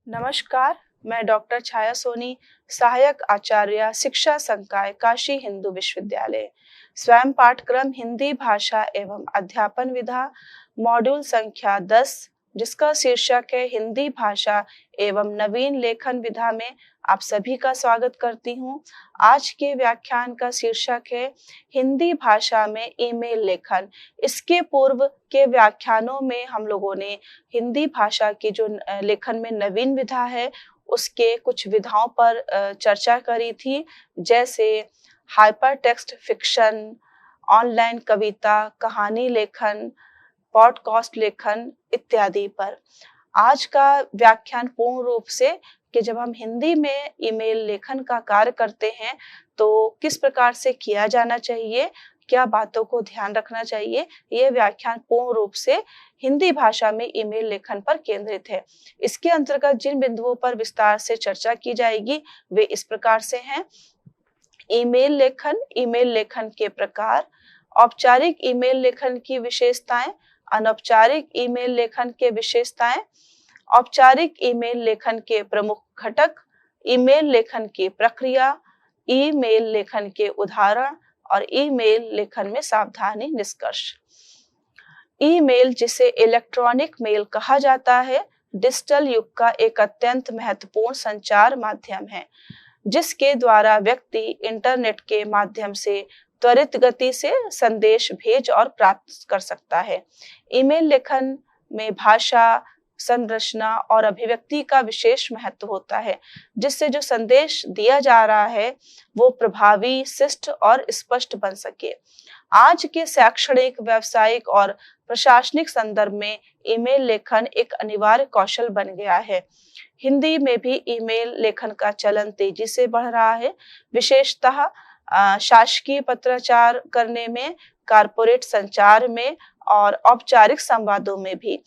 नमस्कार, मैं डॉक्टर छाया सोनी, सहायक आचार्य शिक्षा संकाय काशी हिंदू विश्वविद्यालय। स्वयं पाठक्रम हिंदी भाषा एवं अध्यापन विधा मॉड्यूल संख्या 10, जिसका शीर्षक है हिंदी भाषा एवं नवीन लेखन विधा में आप सभी का स्वागत करती हूँ। आज के व्याख्यान का शीर्षक है हिंदी भाषा में ईमेल लेखन। इसके पूर्व के व्याख्यानों में हम लोगों ने हिंदी भाषा की जो लेखन में नवीन विधा है उसके कुछ विधाओं पर चर्चा करी थी, जैसे हाइपर टेक्स्ट फिक्शन, ऑनलाइन कविता, कहानी लेखन, पॉडकास्ट लेखन इत्यादि पर। आज का व्याख्यान पूर्ण रूप से कि जब हम हिंदी में ईमेल लेखन का कार्य करते हैं तो किस प्रकार से किया जाना चाहिए, क्या बातों को ध्यान रखना चाहिए, ये व्याख्यान पूर्ण रूप से हिंदी भाषा में ईमेल लेखन पर केंद्रित है। इसके अंतर्गत जिन बिंदुओं पर विस्तार से चर्चा की जाएगी वे इस प्रकार से हैं। ईमेल लेखन के प्रकार, औपचारिक ईमेल लेखन की विशेषताएं, अनौपचारिक ईमेल लेखन के विशेषताएं, औपचारिक ईमेल लेखन के प्रमुख घटक, ईमेल लेखन की प्रक्रिया, ईमेल लेखन के उदाहरण और ईमेल लेखन में सावधानी निष्कर्ष। ईमेल, जिसे इलेक्ट्रॉनिक मेल कहा जाता है, डिजिटल युग का एक अत्यंत महत्वपूर्ण संचार माध्यम है, जिसके द्वारा व्यक्ति इंटरनेट के माध्यम से त्वरित गति से संदेश भेज और प्राप्त कर सकता है। ईमेल लेखन में भाषा, संरचना और अभिव्यक्ति का विशेष महत्व होता है, जिससे जो संदेश दिया जा रहा है वो प्रभावी, शिष्ट और स्पष्ट बन सके। आज के शैक्षणिक, व्यावसायिक और प्रशासनिक संदर्भ में ईमेल लेखन एक अनिवार्य कौशल बन गया है। हिंदी में भी ईमेल लेखन का चलन तेजी से बढ़ रहा है, विशेषतः शासकीय पत्राचार करने में, कारपोरेट संचार में और औपचारिक संवादों में भी।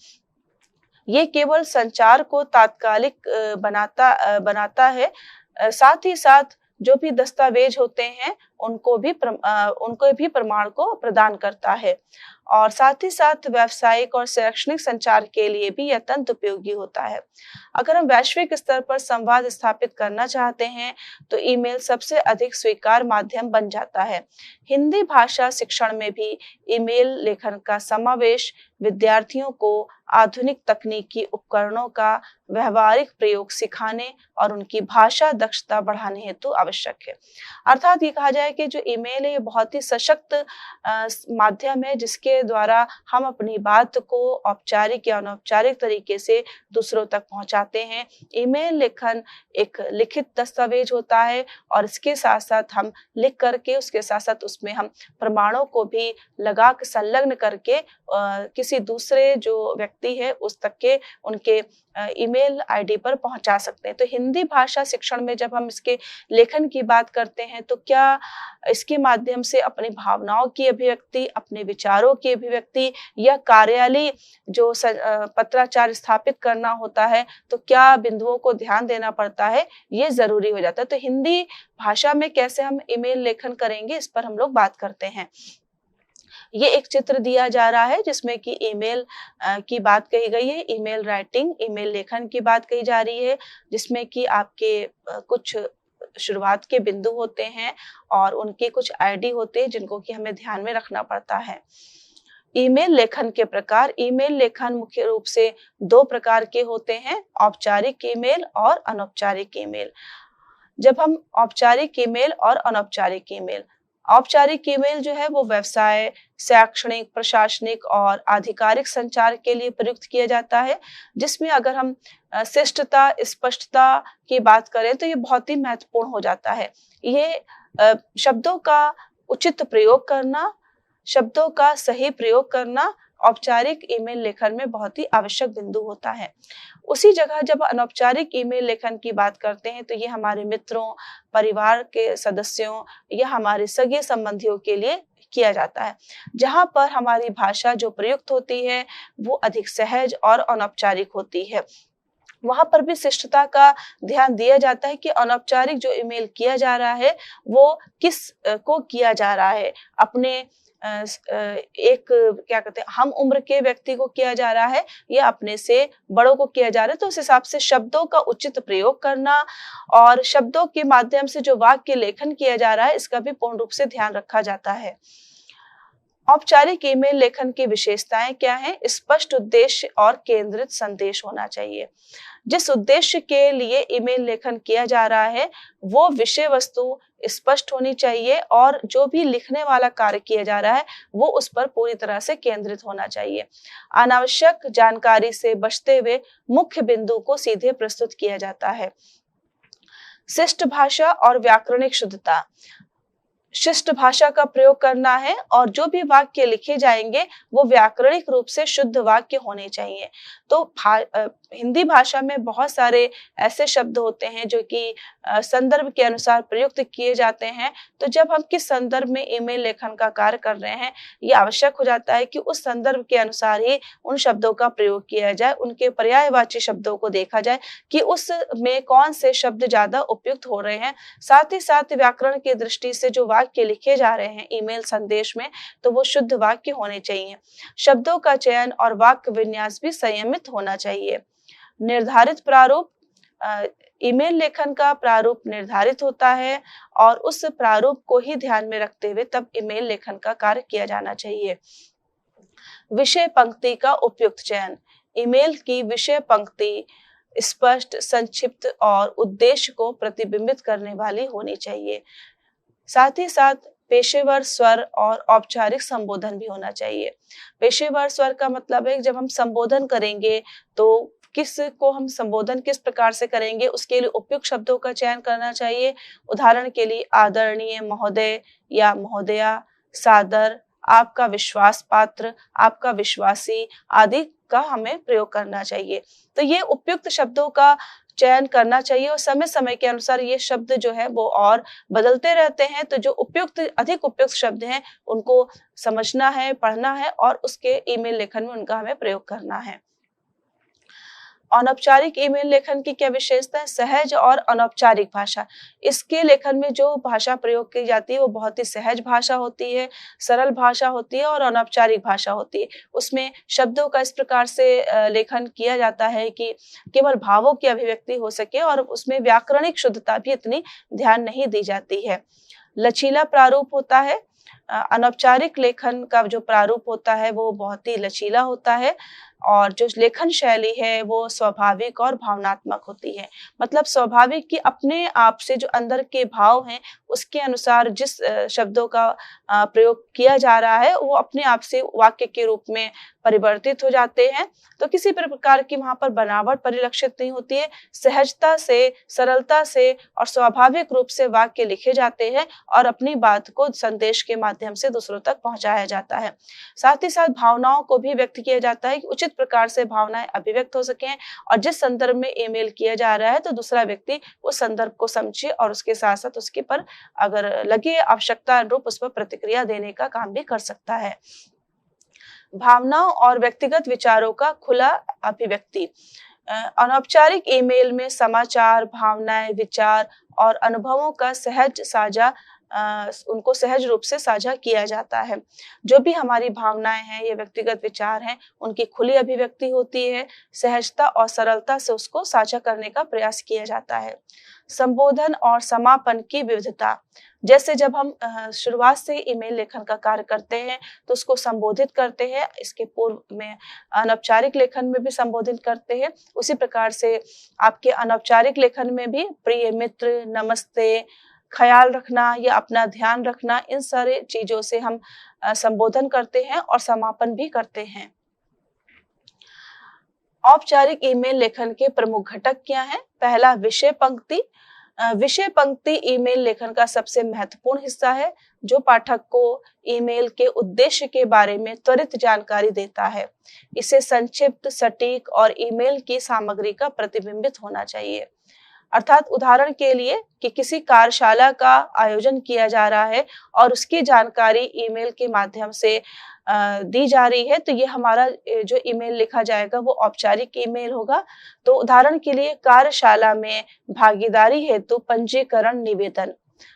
ये केवल संचार को तात्कालिक बनाता है, साथ ही साथ जो भी दस्तावेज होते हैं उनको भी प्रमाण को प्रदान करता है और साथ ही साथ व्यावसायिक और शैक्षणिक संचार के लिए भी यह अत्यंत उपयोगी होता है। अगर हम वैश्विक स्तर पर संवाद स्थापित करना चाहते हैं तो ईमेल सबसे अधिक स्वीकार माध्यम बन जाता है। हिंदी भाषा शिक्षण में भी ईमेल लेखन का समावेश विद्यार्थियों को आधुनिक तकनीकी उपकरणों का व्यवहारिक प्रयोग सिखाने और उनकी भाषा दक्षता बढ़ाने हेतु आवश्यक है। अर्थात ये कहा जाए कि जो ईमेल है ये बहुत ही सशक्त माध्यम है, जिसके द्वारा हम अपनी बात को औपचारिक या अनौपचारिक तरीके से दूसरों तक पहुंचाते हैं। ईमेल लेखन एक लिखित दस्तावेज होता है और इसके साथ साथ हम लिख करके उसके साथ साथ उसमें हम प्रमाणों को भी लगा के संलग्न करके किसी दूसरे जो व्यक्ति है उस तक के उनके ईमेल आईडी पर पहुंचा सकते हैं। तो हिंदी भाषा शिक्षण में जब हम इसके लेखन की बात करते हैं तो क्या इसके माध्यम से अपनी भावनाओं की अभिव्यक्ति, अपने विचारों की अभिव्यक्ति या कार्यालय जो पत्राचार स्थापित करना होता है तो क्या बिंदुओं को ध्यान देना पड़ता है, ये जरूरी हो जाता है। तो हिंदी भाषा में कैसे हम ईमेल लेखन करेंगे इस पर हम लोग बात करते हैं। ये एक चित्र दिया जा रहा है जिसमें कि ईमेल की बात कही गई है, ईमेल राइटिंग, ईमेल लेखन की बात कही जा रही है, जिसमें कि आपके कुछ शुरुआत के बिंदु होते हैं और उनके कुछ आईडी होते हैं जिनको कि हमें ध्यान में रखना पड़ता है। ईमेल लेखन के प्रकार, ईमेल लेखन मुख्य रूप से दो प्रकार के होते हैं, औपचारिक ईमेल और अनौपचारिक ईमेल। जब हम औपचारिक ईमेल और अनौपचारिक ईमेल, औपचारिक ईमेल जो है वो व्यवसाय, शैक्षणिक, प्रशासनिक और आधिकारिक संचार के लिए प्रयुक्त किया जाता है, जिसमें अगर हम शिष्टता, स्पष्टता की बात करें तो ये बहुत ही महत्वपूर्ण हो जाता है। ये शब्दों का उचित प्रयोग करना, शब्दों का सही प्रयोग करना औपचारिक ईमेल लेखन में बहुत ही आवश्यक बिंदु होता है। उसी जगह जब अनौपचारिक ईमेल लेखन की बात करते हैं तो ये हमारे मित्रों, परिवार के सदस्यों या हमारे सगे संबंधियों के लिए किया जाता है, जहां पर हमारी भाषा जो प्रयुक्त होती है वो अधिक सहज और अनौपचारिक होती है। वहां पर भी शिष्टता का ध्यान दिया जाता है कि अनौपचारिक जो ईमेल किया जा रहा है वो किस को किया जा रहा है। अपने एक क्या कहते हैं हम उम्र के व्यक्ति को किया जा रहा है या अपने से बड़ों को किया जा रहा है, तो उस हिसाब से शब्दों का उचित प्रयोग करना और शब्दों के माध्यम से जो वाक्य लेखन किया जा रहा है इसका भी पूर्ण रूप से ध्यान रखा जाता है। औपचारिक ईमेल लेखन की विशेषताएं क्या हैं? स्पष्ट उद्देश्य और केंद्रित संदेश होना चाहिए। जिस उद्देश्य के लिए ईमेल लेखन किया जा रहा है वो विषय वस्तु स्पष्ट होनी चाहिए और जो भी लिखने वाला कार्य किया जा रहा है वो उस पर पूरी तरह से केंद्रित होना चाहिए। अनावश्यक जानकारी से बचते हुए मुख्य बिंदु को सीधे प्रस्तुत किया जाता है। शिष्ट भाषा और व्याकरणिक शुद्धता। शिष्ट भाषा का प्रयोग करना है और जो भी वाक्य लिखे जाएंगे वो व्याकरणिक रूप से शुद्ध वाक्य होने चाहिए। तो हिंदी भाषा में बहुत सारे ऐसे शब्द होते हैं जो कि संदर्भ के अनुसार प्रयुक्त किए जाते हैं। तो जब हम किस संदर्भ में ईमेल लेखन का कार्य कर रहे हैं ये आवश्यक हो जाता है कि उस संदर्भ के अनुसार ही उन शब्दों का प्रयोग किया जाए, उनके पर्यायवाची शब्दों को देखा जाए कि उसमें कौन से शब्द ज्यादा उपयुक्त हो रहे हैं। साथ ही साथ व्याकरण की दृष्टि से जो वाक्य लिखे जा रहे हैं ईमेल संदेश में तो वो शुद्ध वाक्य होने चाहिए। शब्दों का चयन और वाक्य विन्यास भी संयमित होना चाहिए। निर्धारित प्रारूप। ईमेल लेखन का प्रारूप निर्धारित होता है और उस प्रारूप को ही ध्यान में रखते हुए तब ईमेल लेखन का कार्य किया जाना चाहिए। विषय पंक्ति का उपयुक्त चयन। ईमेल की विषय पंक्ति स्पष्ट, संक्षिप्त और उद्देश्य को प्रतिबिंबित करने वाली होनी चाहिए। साथ ही साथ पेशेवर स्वर और औपचारिक संबोधन भी होना चाहिए। पेशेवर स्वर का मतलब है जब हम संबोधन करेंगे तो किस को हम संबोधन किस प्रकार से करेंगे उसके लिए उपयुक्त शब्दों का चयन करना चाहिए। उदाहरण के लिए आदरणीय, महोदय या महोदया, सादर, आपका विश्वास पात्र, आपका विश्वासी आदि का हमें प्रयोग करना चाहिए। तो ये उपयुक्त शब्दों का चयन करना चाहिए और समय समय के अनुसार ये शब्द जो है वो और बदलते रहते हैं। तो जो उपयुक्त अधिक उपयुक्त शब्द हैं उनको समझना है, पढ़ना है और उसके ईमेल लेखन में उनका हमें प्रयोग करना है। अनौपचारिक ईमेल लेखन की क्या विशेषता है? सहज और अनौपचारिक भाषा। इसके लेखन में जो भाषा प्रयोग की जाती है वो बहुत ही सहज भाषा होती है, सरल भाषा होती है और अनौपचारिक भाषा होती है। उसमें शब्दों का इस प्रकार से लेखन किया जाता है कि केवल भावों की अभिव्यक्ति हो सके और उसमें व्याकरणिक शुद्धता भी इतनी ध्यान नहीं दी जाती है। लचीला प्रारूप होता है। अनौपचारिक लेखन का जो प्रारूप होता है वो बहुत ही लचीला होता है और जो लेखन शैली है वो स्वाभाविक और भावनात्मक होती है। मतलब स्वाभाविक कि अपने आप से जो अंदर के भाव हैं उसके अनुसार जिस शब्दों का प्रयोग किया जा रहा है वो अपने आप से वाक्य के रूप में परिवर्तित हो जाते हैं। तो किसी प्रकार की वहां पर बनावट परिलक्षित नहीं होती है। सहजता से, सरलता से और स्वाभाविक रूप से वाक्य लिखे जाते हैं और अपनी बात को संदेश के माध्यम से दूसरों तक पहुंचाया जाता है। साथ ही साथ भावनाओं को भी व्यक्त किया जाता है कि उचित प्रकार से भावनाएं अभिव्यक्त हो सकें और जिस संदर्भ में ईमेल किया जा रहा है तो दूसरा व्यक्ति उस संदर्भ को समझे और उसके साथ साथ उसके पर अगर लगे आवश्यकता रूप उस पर प्रतिक्रिया देने का काम भी कर सकता है। भावनाओं और व्यक्तिगत विचारों का खुला अभिव्यक्ति। अनौपचारिक ईमेल में समाचार, भावनाएं, विचार और अनुभवों का उनको सहज रूप से साझा किया जाता है। जो भी हमारी भावनाएं हैं या व्यक्तिगत विचार हैं उनकी खुली अभिव्यक्ति होती है। सहजता और सरलता से उसको साझा करने का प्रयास किया जाता है। संबोधन और समापन की विविधता। जैसे जब हम शुरुआत से ईमेल लेखन का कार्य करते हैं तो उसको संबोधित करते हैं, इसके पूर्व में अनौपचारिक लेखन में भी संबोधित करते हैं। उसी प्रकार से आपके अनौपचारिक लेखन में भी प्रिय मित्र, नमस्ते, ख्याल रखना या अपना ध्यान रखना, इन सारे चीजों से हम संबोधन करते हैं और समापन भी करते हैं। औपचारिक ईमेल लेखन के प्रमुख घटक क्या हैं? पहला, विषय पंक्ति। विषय पंक्ति ईमेल लेखन का सबसे महत्वपूर्ण हिस्सा है जो पाठक को ईमेल के उद्देश्य के बारे में त्वरित जानकारी देता है। इसे संक्षिप्त, सटीक और ईमेल की सामग्री का प्रतिबिंबित होना चाहिए। अर्थात उदाहरण के लिए कि किसी कार्यशाला का आयोजन किया जा रहा है और उसकी जानकारी ईमेल के माध्यम से दी जा रही है, तो ये हमारा जो ईमेल लिखा जाएगा वो औपचारिक ईमेल होगा। तो उदाहरण के लिए कार्यशाला में भागीदारी हेतु पंजीकरण निवेदन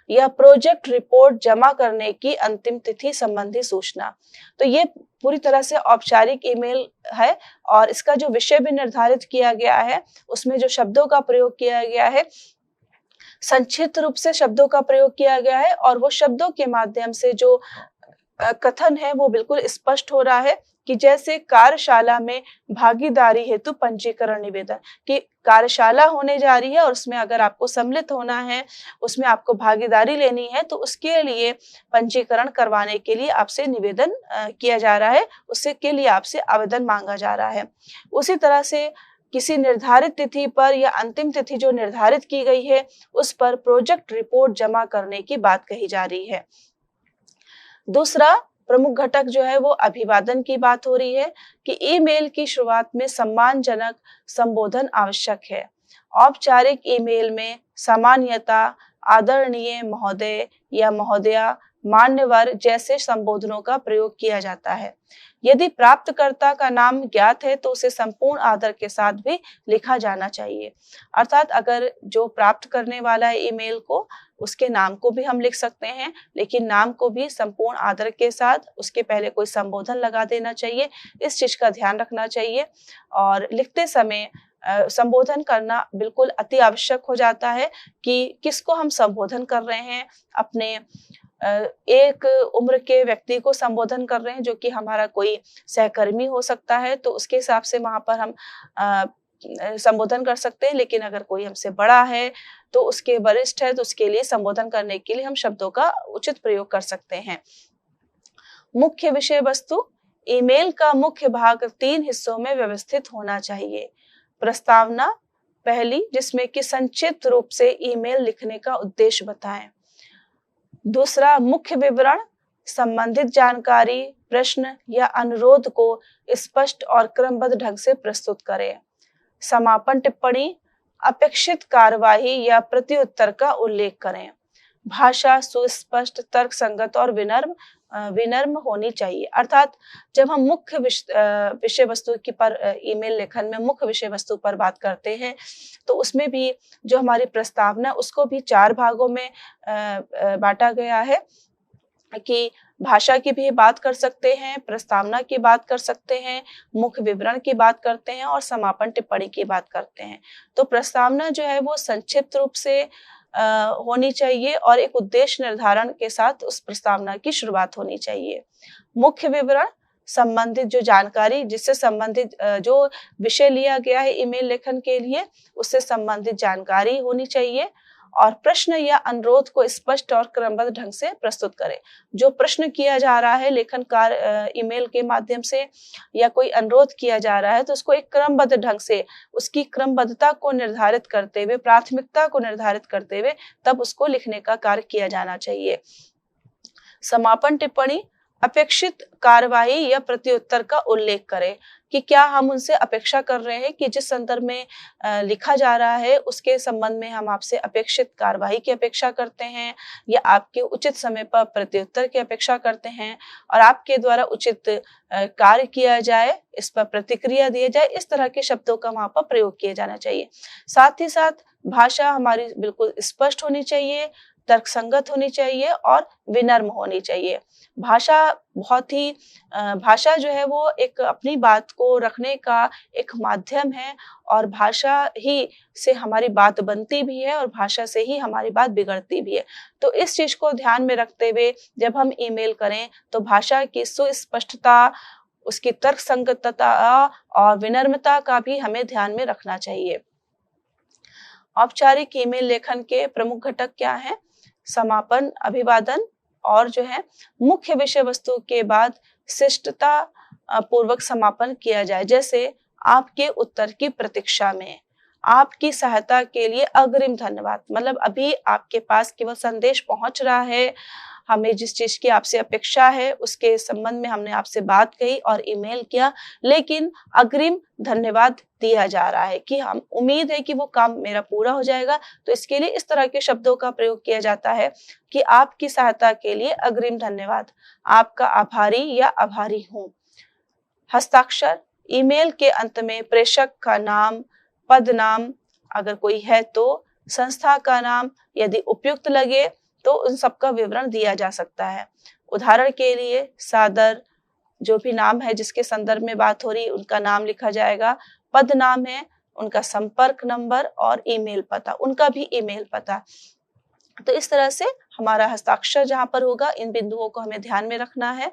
या प्रोजेक्ट रिपोर्ट जमा करने की अंतिम तिथि संबंधी सूचना। तो ये पूरी तरह से औपचारिक ईमेल है और इसका जो विषय भी निर्धारित किया गया है, उसमें जो शब्दों का प्रयोग किया गया है, संक्षिप्त रूप से शब्दों का प्रयोग किया गया है और वो शब्दों के माध्यम से जो कथन है वो बिल्कुल स्पष्ट हो रहा है कि जैसे कार्यशाला में भागीदारी हेतु पंजीकरण निवेदन, कि कार्यशाला होने जा रही है और उसमें अगर आपको सम्मिलित होना है, उसमें आपको भागीदारी लेनी है, तो उसके लिए पंजीकरण करवाने के लिए आपसे निवेदन किया जा रहा है, उससे के लिए आपसे आवेदन मांगा जा रहा है। उसी तरह से किसी निर्धारित तिथि पर या अंतिम तिथि जो निर्धारित की गई है, उस पर प्रोजेक्ट रिपोर्ट जमा करने की बात कही जा रही है। दूसरा प्रमुख घटक जो है वो अभिवादन की बात हो रही है कि ईमेल की शुरुआत में सम्मानजनक संबोधन आवश्यक है। औपचारिक ईमेल में सामान्यतः आदरणीय महोदय या महोदया, मान्यवर जैसे संबोधनों का प्रयोग किया जाता है। यदि प्राप्तकर्ता का नाम ज्ञात है तो उसे संपूर्ण आदर के साथ भी लिखा जाना चाहिए। अर्थात अगर जो प्राप्त करने वाला है ईमेल को, उसके नाम को भी हम लिख सकते हैं, लेकिन नाम को भी संपूर्ण आदर के साथ उसके पहले कोई संबोधन लगा देना चाहिए। इस चीज का ध्यान रखना चाहिए और लिखते समय संबोधन करना बिल्कुल अति आवश्यक हो जाता है कि किसको हम संबोधन कर रहे हैं। अपने एक उम्र के व्यक्ति को संबोधन कर रहे हैं जो कि हमारा कोई सहकर्मी हो सकता है, तो उसके हिसाब से वहां पर हम संबोधन कर सकते हैं। लेकिन अगर कोई हमसे बड़ा है, तो उसके वरिष्ठ है, तो उसके लिए संबोधन करने के लिए हम शब्दों का उचित प्रयोग कर सकते हैं। मुख्य विषय वस्तु, ईमेल का मुख्य भाग 3 हिस्सों में व्यवस्थित होना चाहिए। प्रस्तावना पहली, जिसमें कि संक्षिप्त रूप से ईमेल लिखने का उद्देश्य बताएं। दूसरा, मुख्य विवरण, संबंधित जानकारी, प्रश्न या अनुरोध को स्पष्ट और क्रमबद्ध ढंग से प्रस्तुत करें। समापन टिप्पणी, अपेक्षित कार्यवाही या प्रत्युत्तर का उल्लेख करें। भाषा सुस्पष्ट, तर्कसंगत और विनम्र होनी चाहिए। अर्थात जब हम मुख्य विषय वस्तु की पर ईमेल लेखन में मुख्य विषय वस्तु पर बात करते हैं, तो उसमें भी जो हमारी प्रस्तावना उसको भी 4 भागों में बांटा गया है कि भाषा की भी बात कर सकते हैं, प्रस्तावना की बात कर सकते हैं, मुख्य विवरण की बात करते हैं और समापन टिप्पणी की बात करते हैं। तो प्रस्तावना जो है वो संक्षिप्त रूप से होनी चाहिए और एक उद्देश्य निर्धारण के साथ उस प्रस्तावना की शुरुआत होनी चाहिए। मुख्य विवरण, संबंधित जो जानकारी जिससे संबंधित जो विषय लिया गया है ईमेल लेखन के लिए, उससे संबंधित जानकारी होनी चाहिए। और प्रश्न या अनुरोध को स्पष्ट और क्रमबद्ध ढंग से प्रस्तुत करें। जो प्रश्न किया जा रहा है लेखन कार्य ईमेल के माध्यम से या कोई अनुरोध किया जा रहा है, तो उसको एक क्रमबद्ध ढंग से, उसकी क्रमबद्धता को निर्धारित करते हुए, प्राथमिकता को निर्धारित करते हुए तब उसको लिखने का कार्य किया जाना चाहिए। समापन टिप्पणी, अपेक्षित कार्यवाही या प्रत्युत्तर का उल्लेख करें कि क्या हम उनसे अपेक्षा कर रहे हैं कि जिस संदर्भ में लिखा जा रहा है उसके संबंध में हम आपसे अपेक्षित कार्यवाही की अपेक्षा करते हैं या आपके उचित समय पर प्रत्युत्तर की अपेक्षा करते हैं और आपके द्वारा उचित कार्य किया जाए, इस पर प्रतिक्रिया दिया जाए। इस तरह के शब्दों का वहां पर प्रयोग किया जाना चाहिए। साथ ही साथ भाषा हमारी बिल्कुल स्पष्ट होनी चाहिए, तर्कसंगत होनी चाहिए और विनम्र होनी चाहिए। भाषा जो है वो एक अपनी बात को रखने का एक माध्यम है और भाषा ही से हमारी बात बनती भी है और भाषा से ही हमारी बात बिगड़ती भी है। तो इस चीज को ध्यान में रखते हुए जब हम ईमेल करें तो भाषा की सुस्पष्टता, उसकी तर्कसंगतता और विनम्रता का भी हमें ध्यान में रखना चाहिए। औपचारिक ईमेल लेखन के प्रमुख घटक क्या हैं? समापन, अभिवादन और जो है मुख्य विषय वस्तु के बाद शिष्टता पूर्वक समापन किया जाए। जैसे आपके उत्तर की प्रतीक्षा में, आपकी सहायता के लिए अग्रिम धन्यवाद। मतलब अभी आपके पास केवल संदेश पहुंच रहा है, हमें जिस चीज की आपसे अपेक्षा है उसके संबंध में हमने आपसे बात कही और ईमेल किया, लेकिन अग्रिम धन्यवाद दिया जा रहा है कि हम उम्मीद है कि वो काम मेरा पूरा हो जाएगा, तो इसके लिए इस तरह के शब्दों का प्रयोग किया जाता है कि आपकी सहायता के लिए अग्रिम धन्यवाद, आपका आभारी या आभारी हूँ। हस्ताक्षर, ईमेल के अंत में प्रेषक का नाम, पद नाम अगर कोई है तो, संस्था का नाम यदि उपयुक्त लगे तो उन सबका विवरण दिया जा सकता है। उदाहरण के लिए सादर, जो भी नाम है जिसके संदर्भ में बात हो रही है उनका नाम लिखा जाएगा, पद नाम है, उनका संपर्क नंबर और ईमेल पता, उनका भी ईमेल पता। तो इस तरह से हमारा हस्ताक्षर जहां पर होगा इन बिंदुओं को हमें ध्यान में रखना है।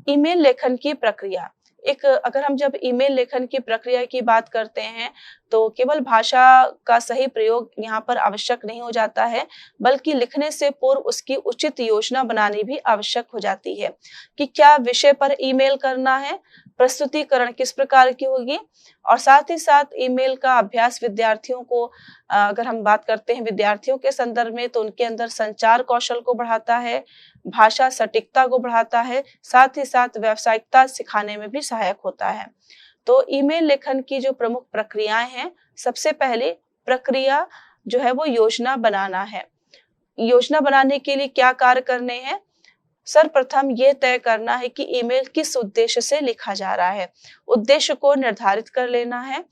ईमेल लेखन की प्रक्रिया, अगर हम जब ईमेल लेखन की प्रक्रिया की बात करते हैं तो केवल भाषा का सही प्रयोग यहाँ पर आवश्यक नहीं हो जाता है, बल्कि लिखने से पूर्व उसकी उचित योजना बनानी भी आवश्यक हो जाती है कि क्या विषय पर ईमेल करना है, प्रस्तुतिकरण किस प्रकार की होगी, और साथ ही साथ ईमेल का अभ्यास विद्यार्थियों को, अगर हम बात करते हैं विद्यार्थियों के संदर्भ में, तो उनके अंदर संचार कौशल को बढ़ाता है, भाषा सटीकता को बढ़ाता है, साथ ही साथ व्यावसायिकता सिखाने में भी सहायक होता है। तो ईमेल लेखन की जो प्रमुख प्रक्रियाएं हैं, सबसे पहले प्रक्रिया जो है वो योजना बनाना है। योजना बनाने के लिए क्या कार्य करने हैं? सर्वप्रथम ये तय करना है कि ईमेल किस उद्देश्य से लिखा जा रहा है, उद्देश्य को निर्धारित कर लेना है।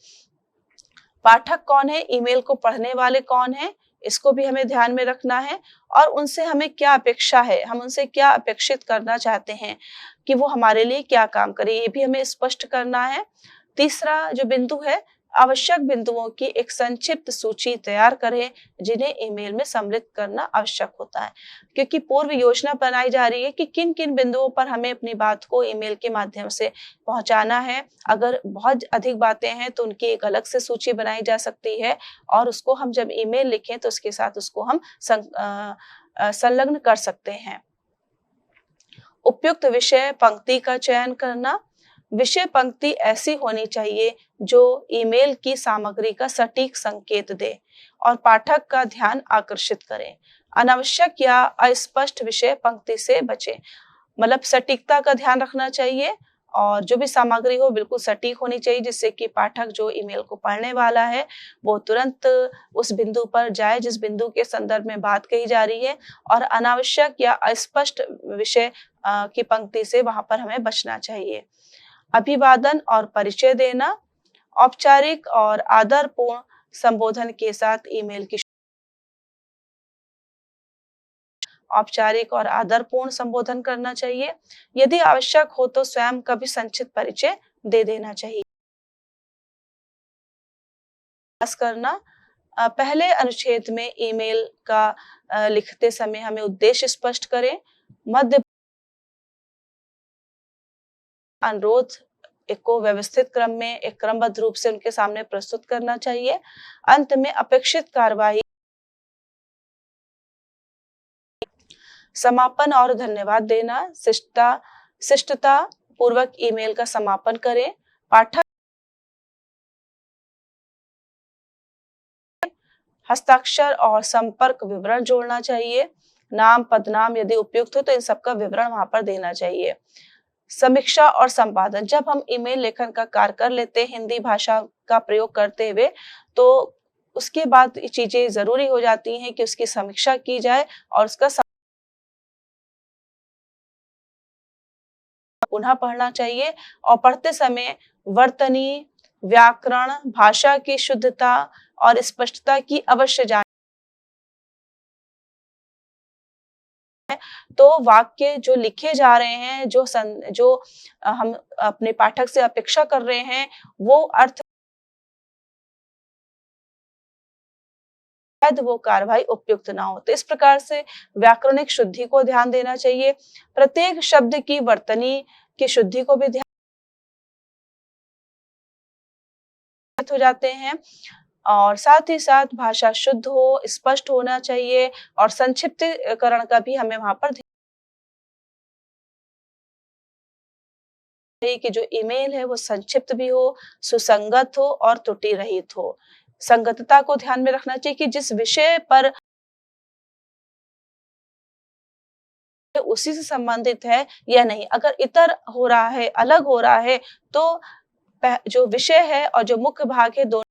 पाठक कौन है, ईमेल को पढ़ने वाले कौन है, इसको भी हमें ध्यान में रखना है, और उनसे हमें क्या अपेक्षा है, हम उनसे क्या अपेक्षित करना चाहते हैं कि वो हमारे लिए क्या काम करे, ये भी हमें स्पष्ट करना है। तीसरा जो बिंदु है, आवश्यक बिंदुओं की एक संक्षिप्त सूची तैयार करें जिन्हें ईमेल में सम्मिलित करना आवश्यक होता है, क्योंकि पूर्व योजना बनाई जा रही है कि किन किन बिंदुओं पर हमें अपनी बात को ईमेल के माध्यम से पहुंचाना है। अगर बहुत अधिक बातें हैं तो उनकी एक अलग से सूची बनाई जा सकती है, और उसको हम जब ईमेल लिखें तो उसके साथ उसको हम संलग्न कर सकते हैं। उपयुक्त विषय पंक्ति का चयन करना, विषय पंक्ति ऐसी होनी चाहिए जो ईमेल की सामग्री का सटीक संकेत दे और पाठक का ध्यान आकर्षित करे। अनावश्यक या अस्पष्ट विषय पंक्ति से बचें, मतलब सटीकता का ध्यान रखना चाहिए और जो भी सामग्री हो बिल्कुल सटीक होनी चाहिए, जिससे कि पाठक जो ईमेल को पढ़ने वाला है वो तुरंत उस बिंदु पर जाए जिस बिंदु के संदर्भ में बात कही जा रही है, और अनावश्यक या अस्पष्ट विषय की पंक्ति से वहां पर हमें बचना चाहिए। अभिवादन और परिचय देना, औपचारिक और आदरपूर्ण संबोधन के साथ ईमेल की औपचारिक और आदरपूर्ण संबोधन करना चाहिए। यदि आवश्यक हो तो स्वयं का भी संक्षिप्त परिचय दे देना चाहिए। खास करना, पहले अनुच्छेद में ईमेल का लिखते समय हमें उद्देश्य स्पष्ट करें। मध्य अनुरोध को व्यवस्थित क्रम में एक क्रमबद्ध रूप से उनके सामने प्रस्तुत करना चाहिए। अंत में अपेक्षित कार्यवाही, समापन और धन्यवाद देना, शिष्टता पूर्वक ईमेल का समापन करें। पाठक हस्ताक्षर और संपर्क विवरण जोड़ना चाहिए, नाम पदनाम यदि उपयुक्त हो तो इन सबका विवरण वहां पर देना चाहिए। समीक्षा और संपादन, जब हम ईमेल लेखन का कार्य कर लेते हैं हिंदी भाषा का प्रयोग करते हुए, तो उसके बाद चीजें जरूरी हो जाती हैं कि उसकी समीक्षा की जाए और उसका पुनः पढ़ना चाहिए, और पढ़ते समय वर्तनी, व्याकरण, भाषा की शुद्धता और स्पष्टता की अवश्य जांच। तो वाक्य जो लिखे जा रहे हैं, जो हम अपने पाठक से अपेक्षा कर रहे हैं, वो अर्थ वो कार्रवाई उपयुक्त ना हो। तो इस प्रकार से व्याकरणिक शुद्धि को ध्यान देना चाहिए। प्रत्येक शब्द की वर्तनी की शुद्धि को भी ध्यान हो जाते हैं, और साथ ही साथ भाषा शुद्ध हो, स्पष्ट होना चाहिए, और संक्षिप्तीकरण का भी हमें वहां पर ध्यान कि जो ईमेल है वो संक्षिप्त भी हो, सुसंगत हो और त्रुटि रहित हो। संगतता को ध्यान में रखना चाहिए कि जिस विषय पर उसी से संबंधित है या नहीं। अगर इतर हो रहा है, अलग हो रहा है, तो जो विषय है और जो मुख्य भाग है दोनों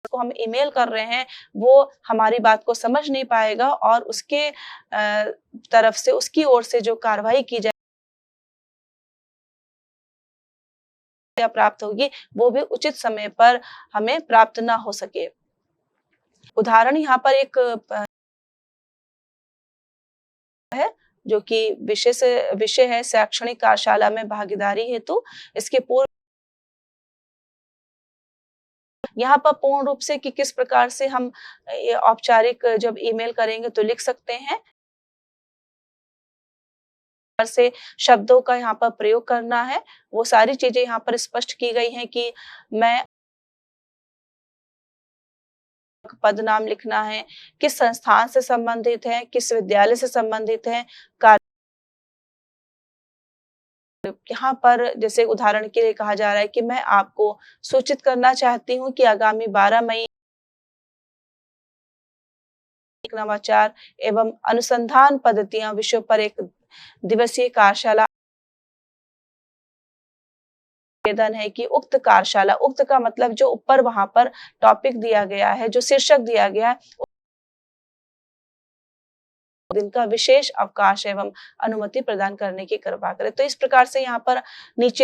को हम ईमेल कर रहे हैं, वो हमारी बात को समझ नहीं पाएगा और उसके तरफ से, उसकी ओर से जो कार्रवाई की जाए या प्राप्त होगी, वो भी उचित समय पर हमें प्राप्त ना हो सके। उदाहरण यहाँ पर एक है, जो कि विषय है शैक्षणिक कार्यशाला में भागीदारी हेतु। इसके पूर्व यहाँ पर पूर्ण रूप से कि किस प्रकार से हम ये औपचारिक जब ईमेल करेंगे तो लिख सकते हैं, से शब्दों का यहाँ पर प्रयोग करना है, वो सारी चीजें यहाँ पर स्पष्ट की गई हैं कि मैं पद नाम लिखना है, किस संस्थान से संबंधित है, किस विद्यालय से संबंधित है, यहाँ पर जैसे उदाहरण के लिए कहा जा रहा है कि मैं आपको सूचित करना चाहती हूँ कि आगामी 12 मई नवाचार एवं अनुसंधान पद्धतियां विषयों पर एक दिवसीय कार्यशाला निवेदन है कि उक्त कार्यशाला, उक्त का मतलब जो ऊपर वहां पर टॉपिक दिया गया है, जो शीर्षक दिया गया है, दिन का विशेष अवकाश एवं अनुमति प्रदान करने की कृपा करें। तो इस प्रकार से यहाँ पर नीचे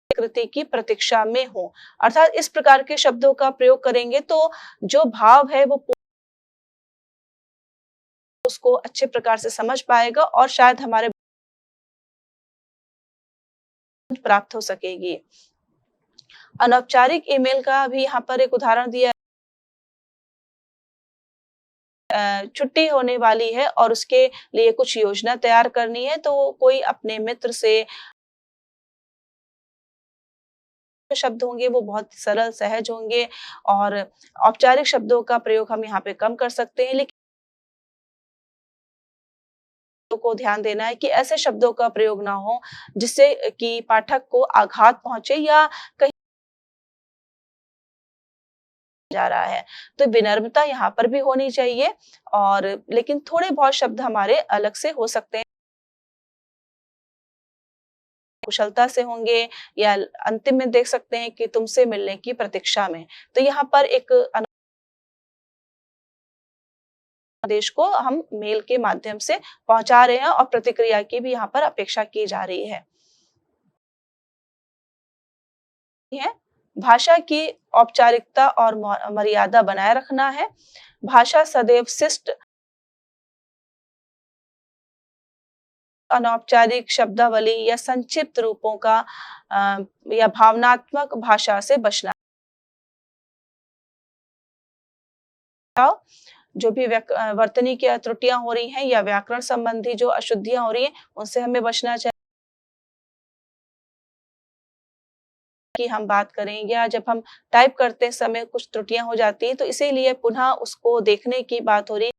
कृति की प्रतीक्षा में हो, अर्थात इस प्रकार के शब्दों का प्रयोग करेंगे तो जो भाव है वो उसको अच्छे प्रकार से समझ पाएगा और शायद हमारे प्राप्त हो सकेगी। अनौपचारिक ईमेल का भी यहाँ पर एक उदाहरण दिया, छुट्टी होने वाली है और उसके लिए कुछ योजना तैयार करनी है, तो कोई अपने मित्र से शब्द होंगे वो बहुत सरल सहज होंगे और औपचारिक शब्दों का प्रयोग हम यहाँ पे कम कर सकते हैं, लेकिन को ध्यान देना है कि ऐसे शब्दों का प्रयोग ना हो जिससे कि पाठक को आघात पहुंचे या कहीं जा रहा है। तो विनम्रता यहाँ पर भी होनी चाहिए और लेकिन थोड़े बहुत शब्द हमारे अलग से हो सकते हैं, कुशलता से होंगे या अंतिम में देख सकते हैं कि तुमसे मिलने की प्रतीक्षा में। तो यहाँ पर एक आदेश को हम मेल के माध्यम से पहुंचा रहे हैं और प्रतिक्रिया की भी यहाँ पर अपेक्षा की जा रही है। भाषा की औपचारिकता और मर्यादा बनाए रखना है। भाषा सदैव शिष्ट अनौपचारिक शब्दावली या संक्षिप्त रूपों का या भावनात्मक भाषा से बचना। जो भी वर्तनी की त्रुटियां हो रही हैं या व्याकरण संबंधी जो अशुद्धियां हो रही हैं, उनसे हमें बचना चाहिए कि हम बात करें या जब हम टाइप करते समय कुछ त्रुटियां हो जाती हैं, तो इसीलिए पुनः उसको देखने की बात हो रही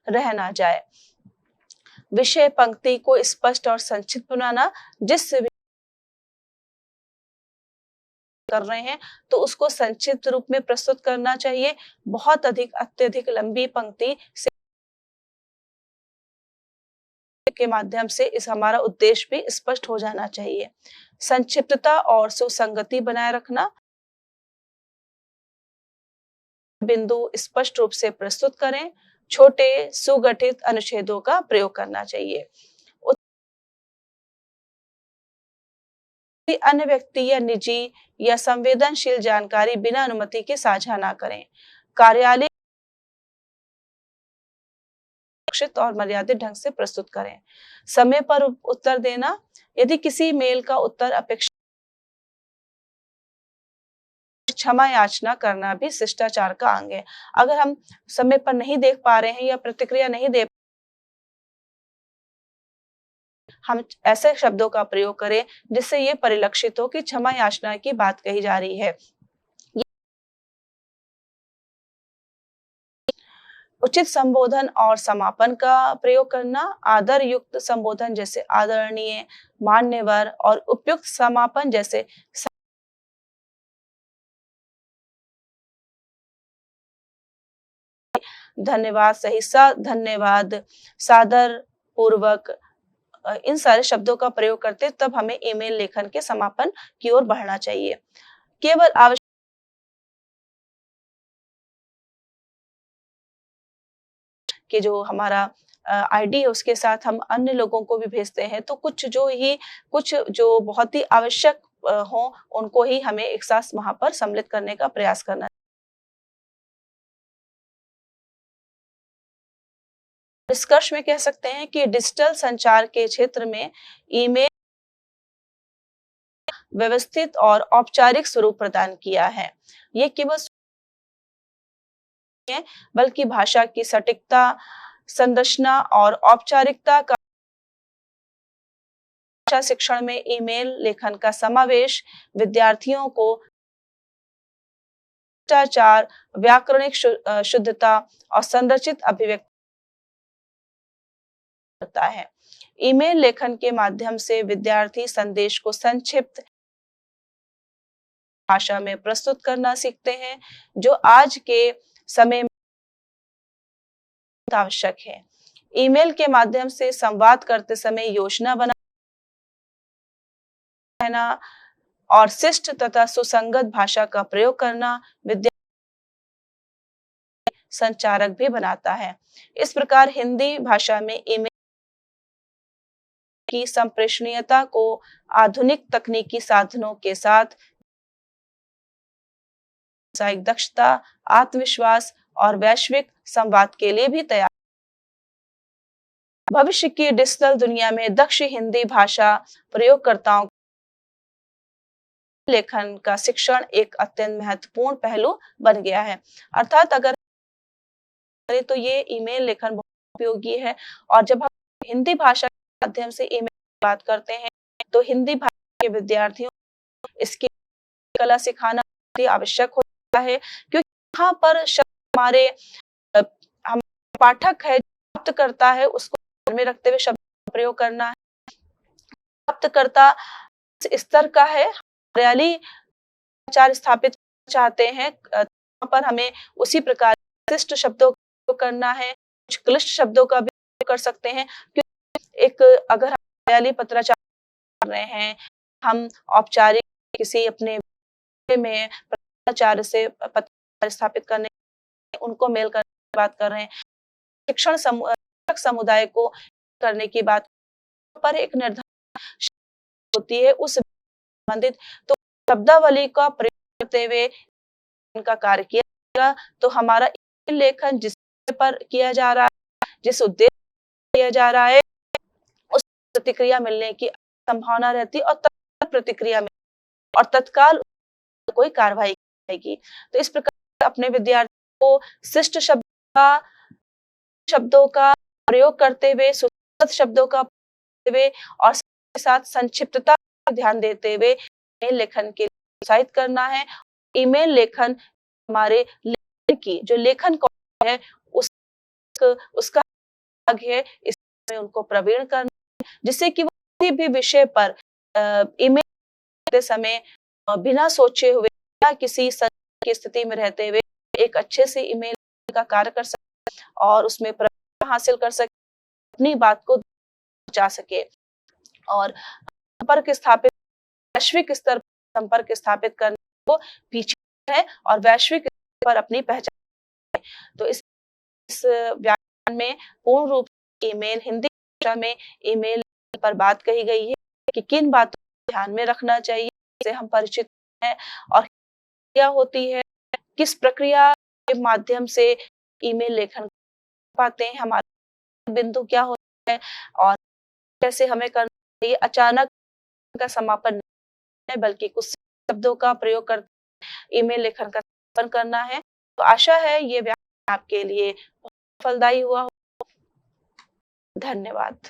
रह ना जाए। विषय पंक्ति को स्पष्ट और संक्षिप्त बनाना, जिस कर रहे हैं तो उसको संक्षिप्त रूप में प्रस्तुत करना चाहिए। बहुत अधिक अत्यधिक लंबी पंक्ति से के माध्यम से इस हमारा उद्देश्य भी स्पष्ट हो जाना चाहिए। संक्षिप्तता और सुसंगति बनाए रखना, बिंदु स्पष्ट रूप से प्रस्तुत करें, छोटे सुगठित अनुच्छेदों का प्रयोग करना चाहिए। अन्य व्यक्ति या निजी या संवेदनशील जानकारी बिना अनुमति के साझा ना करें। कार्यालय सुरक्षित और मर्यादित ढंग से प्रस्तुत करें। समय पर उत्तर देना, यदि किसी मेल का उत्तर अपेक्षा क्षमा याचना करना भी शिष्टाचार का अंग है। अगर हम समय पर नहीं देख पा रहे हैं या प्रतिक्रिया नहीं दे, हम ऐसे शब्दों का प्रयोग करें जिससे ये परिलक्षित हो कि क्षमा याचना की बात कही जा रही है। उचित संबोधन और समापन का प्रयोग करना, आदर युक्त संबोधन जैसे आदरणीय, मान्यवर और उपयुक्त समापन जैसे धन्यवाद, सही सा धन्यवाद, सादर पूर्वक, इन सारे शब्दों का प्रयोग करते तब हमें ईमेल लेखन के समापन की ओर बढ़ना चाहिए। केवल आवश्यक कि जो हमारा आईडी है उसके साथ हम अन्य लोगों को भी भेजते हैं, तो कुछ जो बहुत ही आवश्यक हो उनको ही हमें एक साथ वहाँ पर सम्मिलित करने का प्रयास करना। निष्कर्ष में कह सकते हैं कि डिजिटल संचार के क्षेत्र में ईमेल व्यवस्थित और औपचारिक स्वरूप प्रदान किया है। ये केवल है बल्कि भाषा की सटीकता, संरचना और औपचारिकता का भाषा शिक्षण में ईमेल लेखन का समावेश विद्यार्थियों को शिष्टाचार, व्याकरणिक शुद्धता और संरचित अभिव्यक्ति करता है। ईमेल लेखन के माध्यम से विद्यार्थी संदेश को संक्षिप्त भाषा में प्रस्तुत करना सीखते हैं, जो आज के समय में आवश्यक है। ईमेल के माध्यम से संवाद करते समय योजना बनाना और शिष्ट तथा सुसंगत भाषा का प्रयोग करना विद्यार्थी संचारक भी बनाता है। इस प्रकार हिंदी भाषा में ईमेल की संप्रेषणीयता को आधुनिक तकनीकी साधनों के साथ व्यावसायिक दक्षता, आत्मविश्वास और वैश्विक संवाद के लिए भी तैयार। भविष्य की डिजिटल दुनिया में दक्ष हिंदी भाषा प्रयोगकर्ताओं लेखन का शिक्षण एक अत्यंत महत्वपूर्ण पहलू बन गया है। अर्थात अगर तो ये ईमेल लेखन बहुत उपयोगी है, और जब हम हिंदी भाषा के माध्यम से ईमेल की बात करते हैं तो हिंदी भाषा के विद्यार्थियों को इसकी कला सिखाना बहुत ही आवश्यक होता है, क्योंकि यहाँ पर शब्द हमारे हम पाठक है प्राप्त करता है उसको ध्यान में रखते हुए शब्द का प्रयोग करना है। प्राप्तकर्ता इस स्तर का है, हरियाली विचार स्थापित चाहते हैं, पर हमें उसी प्रकार विशिष्ट शब्दों का प्रयोग करना है, कुछ क्लिष्ट शब्दों का भी प्रयोग कर सकते हैं, क्योंकि एक अगर हम हरियाली पत्राचार कर रहे हैं, हम औपचारिक किसी अपने में पत्राचार से पत्र स्थापित करने उनको मेल करने की बात कर रहे हैं, शिक्षण समुदाय को करने की बात पर एक निर्धारित होती है उस संबंधित, तो शब्दावली का प्रयोग करते हुए इनका कार्य किया जाएगा, तो हमारा लेखन जिस पर किया जा रहा है, जिस उद्देश्य किया जा रहा है, उस प्रतिक्रिया मिलने की संभावना रहती है और तत्काल प्रतिक्रिया और तत्काल कोई कार्रवाई करेगी। तो इस प्रकार अपने विद्यार्थियों को शिष्ट शब्दों का प्रयोग करते हुए, सुसंगत शब्दों का प्रयोग करते हुए और साथ संक्षिप्तता पर ध्यान देते हुए ईमेल लेखन के लिए प्रोत्साहित करना है। ईमेल लेखन हमारे लेखन की जो लेखन कौशल है उसका भाग है, इसमें उनको प्रवीण करना है, जिससे कि वो किसी भी विषय पर ईमेल करते समय बिना सोचे हुए या किसी संकट की स्थिति में रहते हुए एक अच्छे से ईमेल का कार्य कर सके और उसमें प्रवीणता हासिल कर सके, अपनी बात को पहुंचा सके और संपर्क स्थापित वैश्विक स्तर पर संपर्क स्थापित करने को पीछे है और वैश्विक स्तर पर अपनी पहचान। तो इस व्याख्यान में पूर्ण रूप से ईमेल हिंदी भाषा में ईमेल पर बात कही गई है कि किन बातों को ध्यान में रखना चाहिए, से हम परिचित हैं और क्या होती है, किस प्रक्रिया के माध्यम से ईमेल लेखन पाते हैं, हमारा बिंदु क्या होता है और कैसे हमें करना चाहिए। अचानक का समापन नहीं है बल्कि कुछ शब्दों का प्रयोग कर ईमेल लेखन का समापन करना है। तो आशा है ये व्याख्यान आपके लिए फलदायी हुआ हो। धन्यवाद।